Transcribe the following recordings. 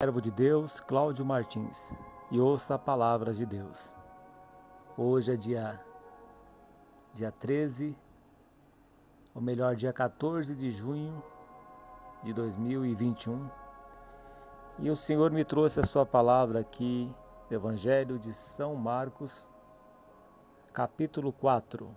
Servo de Deus, Cláudio Martins, e ouça a palavra de Deus. Hoje é dia 13, ou melhor, dia 14 de junho de 2021, e o Senhor me trouxe a sua palavra aqui, Evangelho de São Marcos, capítulo 4,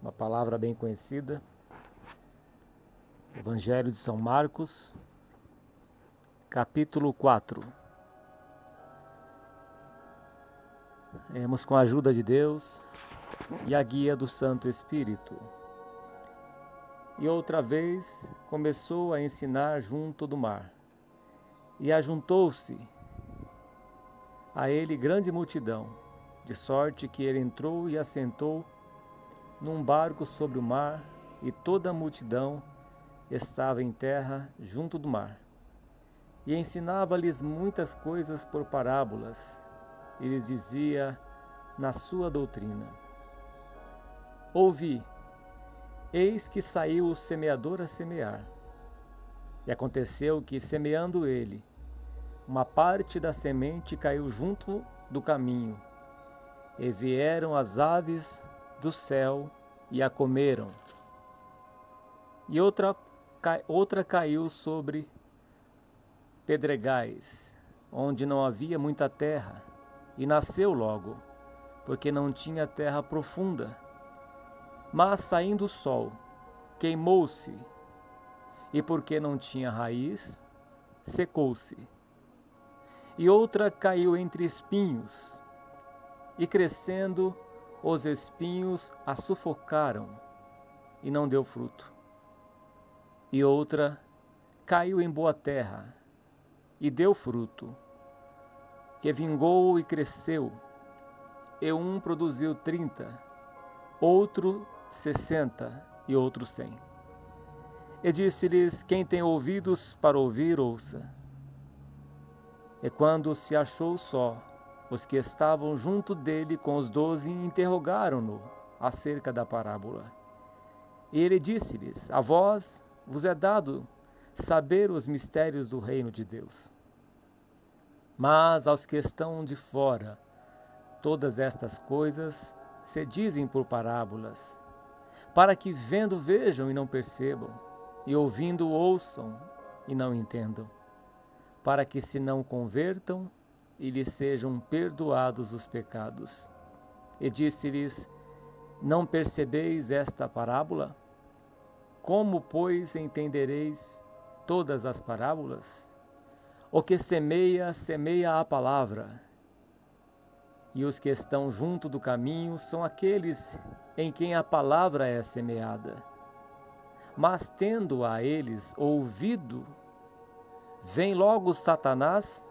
uma palavra bem conhecida. Evangelho de São Marcos, capítulo 4. Temos com a ajuda de Deus e a guia do Santo Espírito. E outra vez começou a ensinar junto do mar. E ajuntou-se a ele grande multidão, de sorte que ele entrou e assentou num barco sobre o mar, e toda a multidão estava em terra junto do mar. E ensinava-lhes muitas coisas por parábolas, e lhes dizia na sua doutrina: Ouvi, eis que saiu o semeador a semear. E aconteceu que, semeando ele, uma parte da semente caiu junto do caminho, e vieram as aves do céu e a comeram. E outra caiu sobre pedregais, onde não havia muita terra, e nasceu logo, porque não tinha terra profunda. Mas saindo o sol, queimou-se, e porque não tinha raiz, secou-se. E outra caiu entre espinhos, e crescendo, os espinhos a sufocaram, e não deu fruto. E outra caiu em boa terra, e deu fruto, que vingou e cresceu, e um produziu 30, outro 60 e outro 100. E disse-lhes: Quem tem ouvidos para ouvir, ouça. E quando se achou só, os que estavam junto dele com os 12 interrogaram-no acerca da parábola. E ele disse-lhes: A vós vos é dado saber os mistérios do reino de Deus. Mas aos que estão de fora, todas estas coisas se dizem por parábolas, para que vendo vejam e não percebam, e ouvindo ouçam e não entendam, para que se não convertam e lhes sejam perdoados os pecados. E disse-lhes: Não percebeis esta parábola? Como, pois, entendereis todas as parábolas? O que semeia, semeia a palavra. E os que estão junto do caminho são aqueles em quem a palavra é semeada. Mas tendo a eles ouvido, vem logo Satanás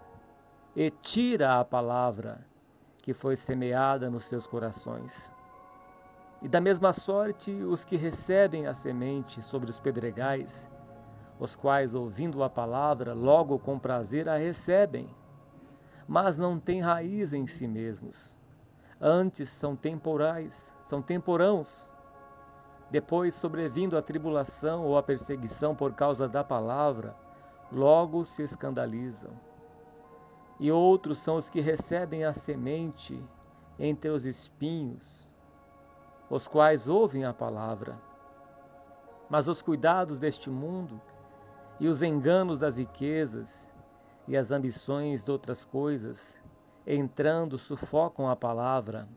e tira a palavra que foi semeada nos seus corações. E da mesma sorte, os que recebem a semente sobre os pedregais, os quais, ouvindo a palavra, logo com prazer a recebem, mas não têm raiz em si mesmos. Antes são temporais, são temporãos. Depois, sobrevindo a tribulação ou a perseguição por causa da palavra, logo se escandalizam. E outros são os que recebem a semente entre os espinhos, os quais ouvem a palavra. Mas os cuidados deste mundo e os enganos das riquezas e as ambições de outras coisas, entrando, sufocam a palavra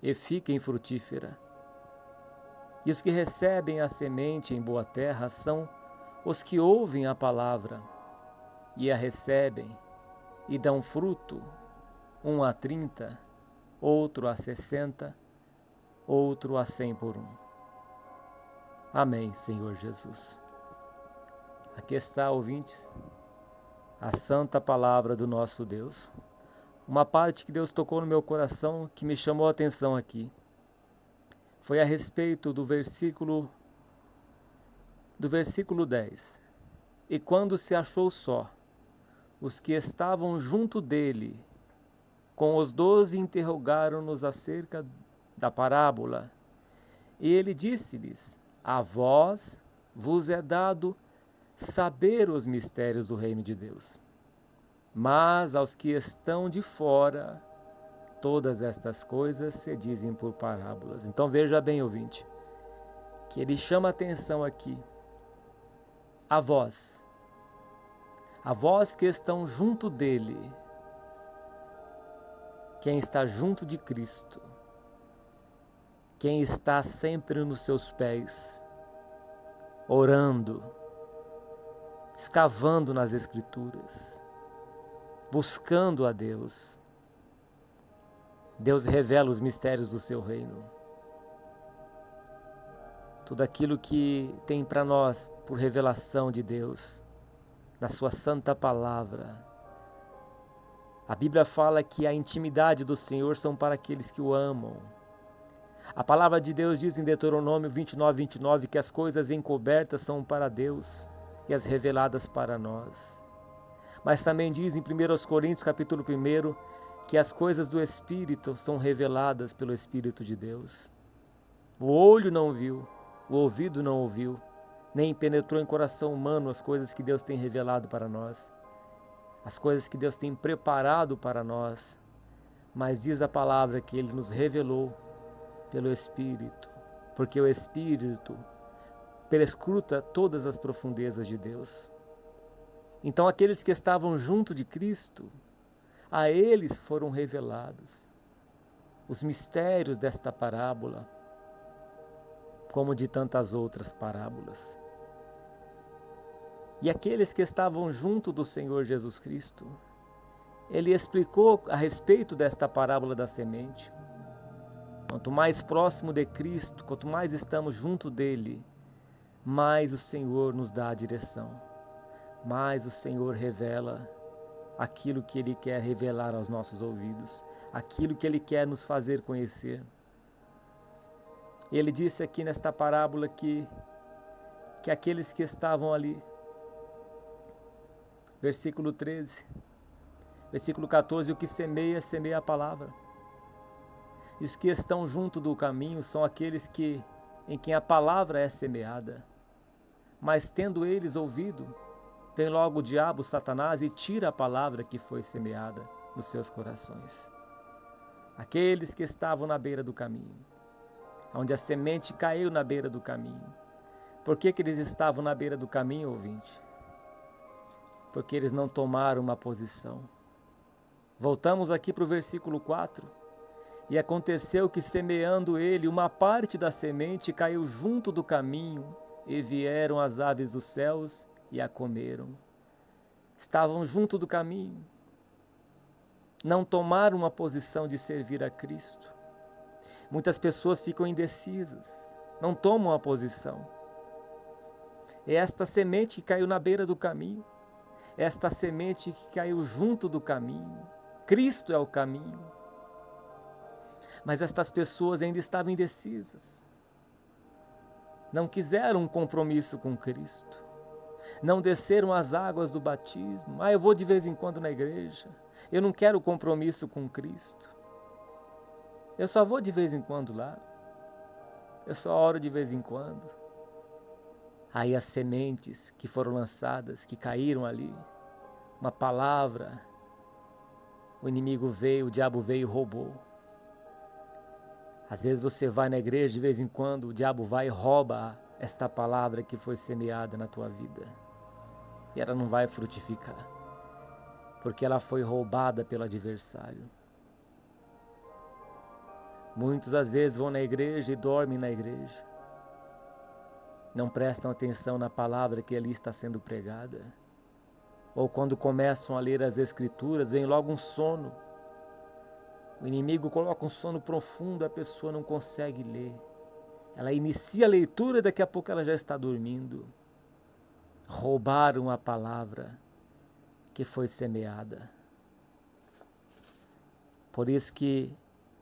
e fica infrutífera. E os que recebem a semente em boa terra são os que ouvem a palavra e a recebem e dão fruto, um a 30, outro a 60, outro a 100 por um. Amém, Senhor Jesus. Aqui está, ouvintes, a santa palavra do nosso Deus. Uma parte que Deus tocou no meu coração que me chamou a atenção aqui foi a respeito do versículo 10. E quando se achou só, os que estavam junto dele, com os 12, interrogaram-nos acerca da parábola. E ele disse-lhes: A vós vos é dado saber os mistérios do reino de Deus. Mas aos que estão de fora, todas estas coisas se dizem por parábolas. Então veja bem, ouvinte, que ele chama atenção aqui a vós que estão junto dele, quem está junto de Cristo, quem está sempre nos seus pés, orando, escavando nas Escrituras, buscando a Deus. Deus revela os mistérios do seu reino. Tudo aquilo que tem para nós por revelação de Deus, na sua santa palavra. A Bíblia fala que a intimidade do Senhor são para aqueles que o amam. A palavra de Deus diz em Deuteronômio 29:29 que as coisas encobertas são para Deus e as reveladas para nós. Mas também diz em 1 Coríntios capítulo 1 que as coisas do Espírito são reveladas pelo Espírito de Deus. O olho não viu, o ouvido não ouviu, nem penetrou em coração humano as coisas que Deus tem revelado para nós, as coisas que Deus tem preparado para nós. Mas diz a palavra que Ele nos revelou pelo Espírito, porque o Espírito perscruta todas as profundezas de Deus. Então aqueles que estavam junto de Cristo, a eles foram revelados os mistérios desta parábola, como de tantas outras parábolas. E aqueles que estavam junto do Senhor Jesus Cristo, Ele explicou a respeito desta parábola da semente. Quanto mais próximo de Cristo, quanto mais estamos junto dEle, mais o Senhor nos dá a direção, mais o Senhor revela aquilo que Ele quer revelar aos nossos ouvidos, aquilo que Ele quer nos fazer conhecer. Ele disse aqui nesta parábola que aqueles que estavam ali, versículo 13, versículo 14, o que semeia, semeia a palavra. E os que estão junto do caminho são aqueles em quem a palavra é semeada. Mas tendo eles ouvido, vem logo o diabo, Satanás, e tira a palavra que foi semeada nos seus corações. Aqueles que estavam na beira do caminho, onde a semente caiu na beira do caminho. Por que eles estavam na beira do caminho, ouvinte? Porque eles não tomaram uma posição. Voltamos aqui para o versículo 4. E aconteceu que, semeando ele, uma parte da semente caiu junto do caminho, e vieram as aves dos céus e a comeram. Estavam junto do caminho. Não tomaram uma posição de servir a Cristo. Muitas pessoas ficam indecisas, não tomam a posição. É esta semente que caiu na beira do caminho, é esta semente que caiu junto do caminho. Cristo é o caminho. Mas estas pessoas ainda estavam indecisas. Não quiseram um compromisso com Cristo. Não desceram as águas do batismo. Eu vou de vez em quando na igreja. Eu não quero compromisso com Cristo. Eu só vou de vez em quando lá. Eu só oro de vez em quando. Aí as sementes que foram lançadas, que caíram ali, uma palavra, o inimigo veio, o diabo veio e roubou. Às vezes você vai na igreja, de vez em quando o diabo vai e rouba esta palavra que foi semeada na tua vida. E ela não vai frutificar, porque ela foi roubada pelo adversário. Muitos às vezes vão na igreja e dormem na igreja. Não prestam atenção na palavra que ali está sendo pregada. Ou quando começam a ler as Escrituras, vem logo um sono. O inimigo coloca um sono profundo, a pessoa não consegue ler. Ela inicia a leitura e daqui a pouco ela já está dormindo. Roubaram a palavra que foi semeada. Por isso que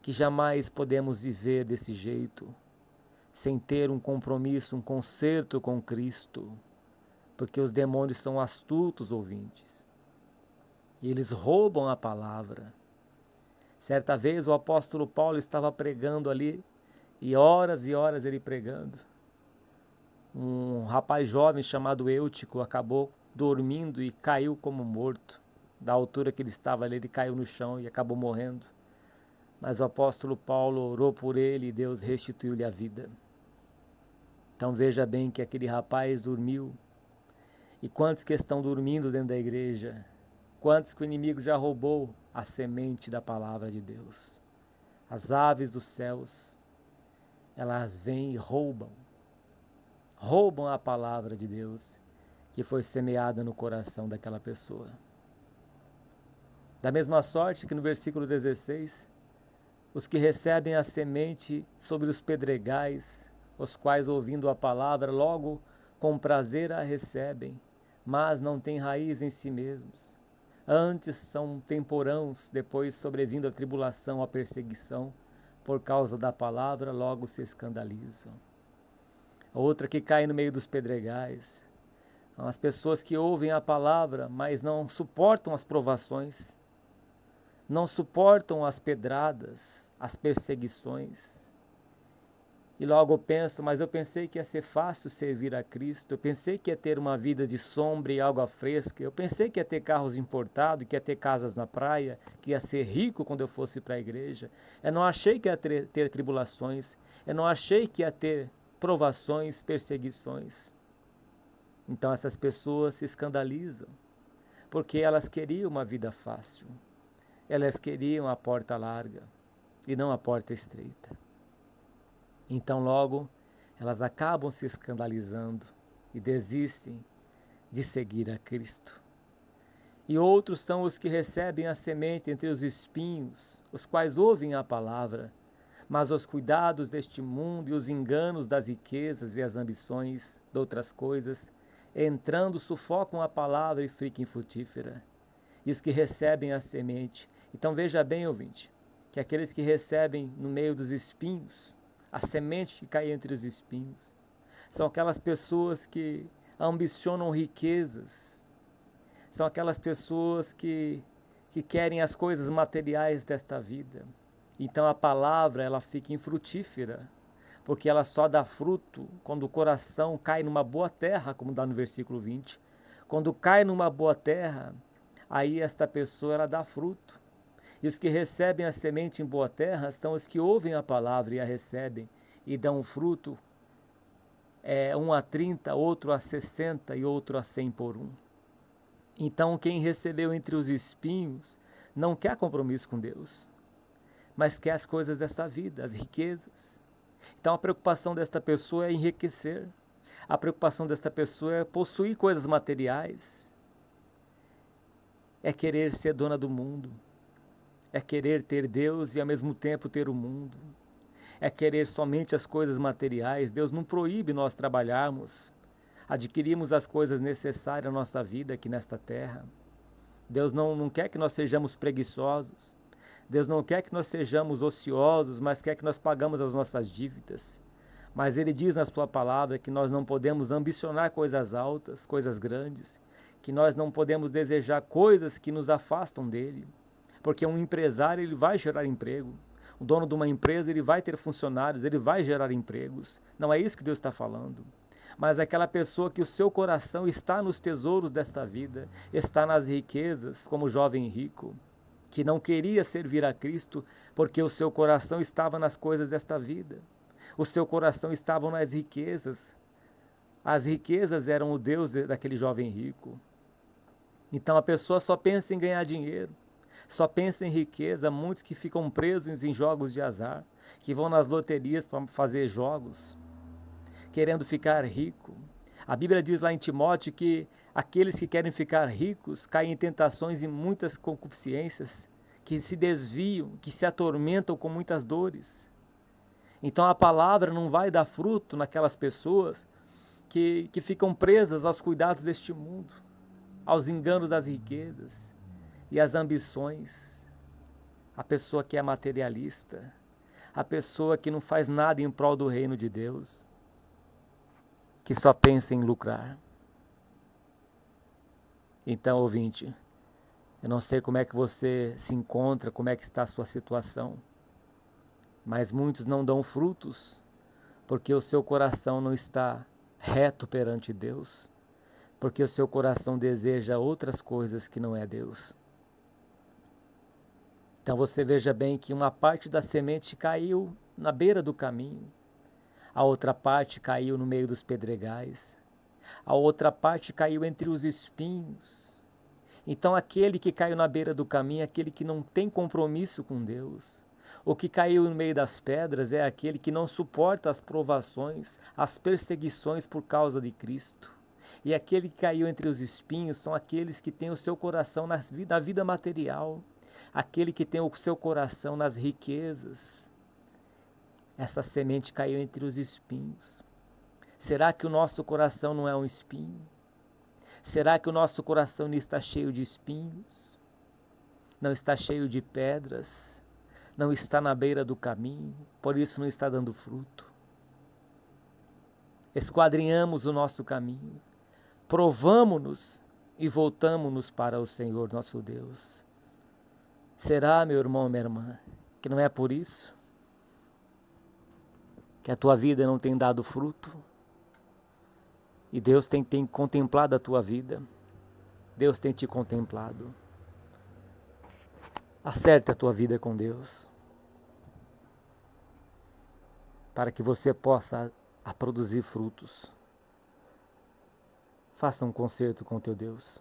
jamais podemos viver desse jeito, sem ter um compromisso, um concerto com Cristo, porque os demônios são astutos, ouvintes, e eles roubam a palavra. Certa vez o apóstolo Paulo estava pregando ali, e horas ele pregando. Um rapaz jovem chamado Eutico acabou dormindo e caiu como morto. Da altura que ele estava ali, ele caiu no chão e acabou morrendo. Mas o apóstolo Paulo orou por ele e Deus restituiu-lhe a vida. Então veja bem que aquele rapaz dormiu. E quantos que estão dormindo dentro da igreja? Quantos que o inimigo já roubou a semente da palavra de Deus? As aves dos céus, elas vêm e roubam a palavra de Deus que foi semeada no coração daquela pessoa. Da mesma sorte que no versículo 16, os que recebem a semente sobre os pedregais, os quais, ouvindo a palavra, logo com prazer a recebem, mas não têm raiz em si mesmos. Antes são temporãos, depois sobrevindo a tribulação, a perseguição, por causa da palavra, logo se escandalizam. Outra que cai no meio dos pedregais, são as pessoas que ouvem a palavra, mas não suportam as provações, não suportam as pedradas, as perseguições. E logo penso, mas eu pensei que ia ser fácil servir a Cristo, eu pensei que ia ter uma vida de sombra e água fresca, eu pensei que ia ter carros importados, que ia ter casas na praia, que ia ser rico quando eu fosse para a igreja. Eu não achei que ia ter tribulações, eu não achei que ia ter provações, perseguições. Então essas pessoas se escandalizam, porque elas queriam uma vida fácil, elas queriam a porta larga e não a porta estreita. Então logo elas acabam se escandalizando e desistem de seguir a Cristo. E outros são os que recebem a semente entre os espinhos, os quais ouvem a palavra, mas os cuidados deste mundo e os enganos das riquezas e as ambições de outras coisas, entrando, sufocam a palavra e ficam infrutífera. E os que recebem a semente. Então veja bem, ouvinte, que aqueles que recebem no meio dos espinhos, a semente que cai entre os espinhos, são aquelas pessoas que ambicionam riquezas, são aquelas pessoas que querem as coisas materiais desta vida. Então a palavra ela fica infrutífera, porque ela só dá fruto quando o coração cai numa boa terra, como dá no versículo 20. Quando cai numa boa terra, aí esta pessoa ela dá fruto. E os que recebem a semente em boa terra são os que ouvem a palavra e a recebem e dão fruto, um a 30, outro a 60 e outro a 100 por um. Então quem recebeu entre os espinhos não quer compromisso com Deus, mas quer as coisas desta vida, as riquezas. Então a preocupação desta pessoa é enriquecer, a preocupação desta pessoa é possuir coisas materiais, é querer ser dona do mundo, é querer ter Deus e ao mesmo tempo ter o mundo, é querer somente as coisas materiais. Deus não proíbe nós trabalharmos, adquirirmos as coisas necessárias à nossa vida aqui nesta terra. Deus não quer que nós sejamos preguiçosos, Deus não quer que nós sejamos ociosos, mas quer que nós pagamos as nossas dívidas. Mas Ele diz na sua palavra que nós não podemos ambicionar coisas altas, coisas grandes, que nós não podemos desejar coisas que nos afastam dEle. Porque um empresário ele vai gerar emprego, o dono de uma empresa ele vai ter funcionários, ele vai gerar empregos. Não é isso que Deus está falando. Mas aquela pessoa que o seu coração está nos tesouros desta vida, está nas riquezas, como o jovem rico, que não queria servir a Cristo porque o seu coração estava nas coisas desta vida. O seu coração estava nas riquezas. As riquezas eram o Deus daquele jovem rico. Então a pessoa só pensa em ganhar dinheiro, só pensa em riqueza. Muitos que ficam presos em jogos de azar, que vão nas loterias para fazer jogos, querendo ficar rico. A Bíblia diz lá em Timóteo que aqueles que querem ficar ricos caem em tentações e muitas concupiscências, que se desviam, que se atormentam com muitas dores. Então a palavra não vai dar fruto naquelas pessoas que ficam presas aos cuidados deste mundo, aos enganos das riquezas e às ambições. A pessoa que é materialista, a pessoa que não faz nada em prol do reino de Deus, que só pensa em lucrar. Então, ouvinte, eu não sei como é que você se encontra, como é que está a sua situação, mas muitos não dão frutos porque o seu coração não está reto perante Deus, porque o seu coração deseja outras coisas que não é Deus. Então você veja bem que uma parte da semente caiu na beira do caminho, a outra parte caiu no meio dos pedregais, a outra parte caiu entre os espinhos. Então aquele que caiu na beira do caminho é aquele que não tem compromisso com Deus. O que caiu no meio das pedras é aquele que não suporta as provações, as perseguições por causa de Cristo. E aquele que caiu entre os espinhos são aqueles que têm o seu coração na vida material, aquele que tem o seu coração nas riquezas. Essa semente caiu entre os espinhos. Será que o nosso coração não é um espinho? Será que o nosso coração não está cheio de espinhos? Não está cheio de pedras? Não está na beira do caminho? Por isso não está dando fruto? Esquadrinhamos o nosso caminho, provamo-nos e voltamo-nos para o Senhor nosso Deus. Será, meu irmão, minha irmã, que não é por isso que a tua vida não tem dado fruto? E Deus tem contemplado a tua vida. Deus tem te contemplado. Acerte a tua vida com Deus, para que você possa produzir frutos. Faça um concerto com teu Deus.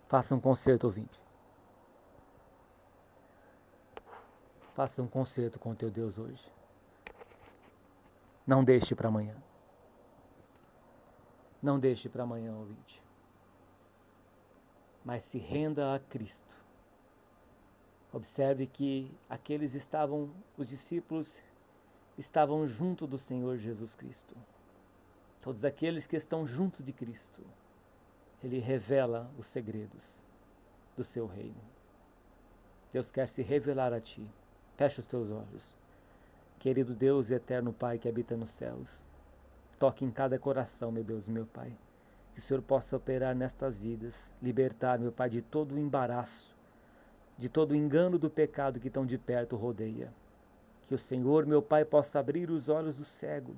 Faça um concerto, ouvinte. Faça um concerto com teu Deus hoje. Não deixe para amanhã. Não deixe para amanhã, ouvinte. Mas se renda a Cristo. Observe que os discípulos estavam junto do Senhor Jesus Cristo. Todos aqueles que estão junto de Cristo, Ele revela os segredos do seu reino. Deus quer se revelar a ti. Feche os teus olhos. Querido Deus e eterno Pai que habita nos céus, toque em cada coração, meu Deus e meu Pai. Que o Senhor possa operar nestas vidas, libertar, meu Pai, de todo o embaraço, de todo o engano do pecado que tão de perto rodeia. Que o Senhor, meu Pai, possa abrir os olhos do cego,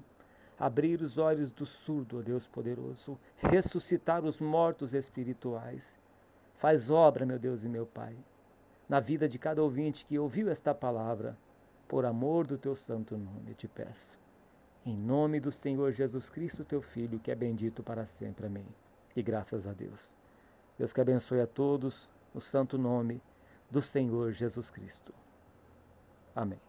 abrir os olhos do surdo, ó Deus poderoso, ressuscitar os mortos espirituais. Faz obra, meu Deus e meu Pai, na vida de cada ouvinte que ouviu esta palavra, por amor do teu santo nome, eu te peço. Em nome do Senhor Jesus Cristo, teu Filho, que é bendito para sempre. Amém. E graças a Deus. Deus que abençoe a todos no santo nome do Senhor Jesus Cristo. Amém.